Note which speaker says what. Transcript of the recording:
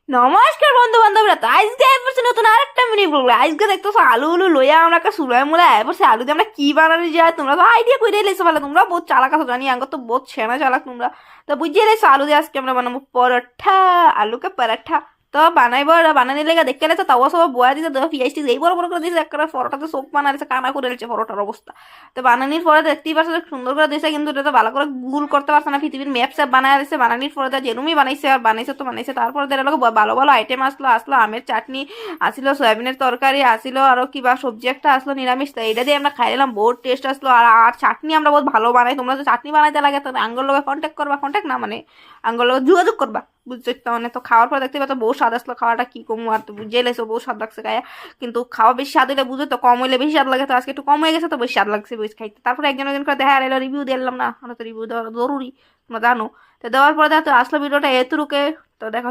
Speaker 1: নমস্কার বন্ধু বান্ধবরা, তো আজকে এসেছে নতুন আরেকটা মিনি ব্লগ। আজকে দেখতেছো আলু উলু লইয়া আমরা একটা সুলাই মুলাই এসে আলু দিয়ে আমরা কি বানানো যায় তোমরা তো আইডিয়া করে লেছো। বলে তোমরা বহুত চালাক আছো জানি, আঙ্গ তো বহুত সেনা চালাক তোমরা। তো বুঝিয়ে লেছো আলু দিয়ে আজকে আমরা বানাবো পরোটা, আলুকে পরোটা। তো বানাইবো, বানানি লেগে দেখতে লেছো তাও সব বয়া দিতে দেবো, পিঁয়াজ টিজ এই বড় বড় করে দিয়েছে, একটা পরোটাতে চোখ বানাইছে, কানা করে দিয়েছে পরোটার অবস্থা। তো বানানির পরে দেখতেই পারছো যে সুন্দর করে দিয়েছে, কিন্তু এটা তো ভালো করে গুল করতে পারছে না। পৃথিবীর ম্যাপ স্যাপ বানায় দিয়েছে বানানির পরে, তো যেরুমই বানাইছে আর বানাইছে তো বানাইছে। তারপরে দেখা গেলো ভালো ভালো আইটেম আসলো আসলো আমের চাটনি আসলো, সয়াবিনের তরকারি আসলো, আরো কিবা সবজি একটা আসলো নিরামিষ। তো এটা দিয়ে আমরা খাই নিলাম, বহুত টেস্ট আসলো। আর আর চাটনি আমরা বহুত ভালো বানাই, তোমরা তো চাটনি বানাইতে লাগে তো আঙ্গুর লোকে কন্ট্যাক্ট করবা, কন্ট্যাক্ট না মানে আঙ্গুর লোকে যোগাযোগ করবা, বুঝছো তো। মানে তো খাওয়ার পর দেখতে পাচ্ছ বহু স্বাদ আসলো, খাওয়াটা কি কমু আর, তো বুঝে লেছো বহু স্বাদ লাগছে গায়ে। কিন্তু খাওয়া বেশি স্বাদ হইলে বুঝো তো, কম হইলে বেশি স্বাদ লাগে। তো আজকে একটু কম হয়ে গেছে তো বেশি স্বাদ লাগছে বেশি খাইতে। তারপরে একজন একজন করে দেখা এলো, রিভিউ দিলাম না, আমরা তো রিভিউ দেওয়া জরুরি তোমরা জানো। তো দেওয়ার পরে দেখো তো আসলো ভিডিওটা এতটুকে। তো দেখা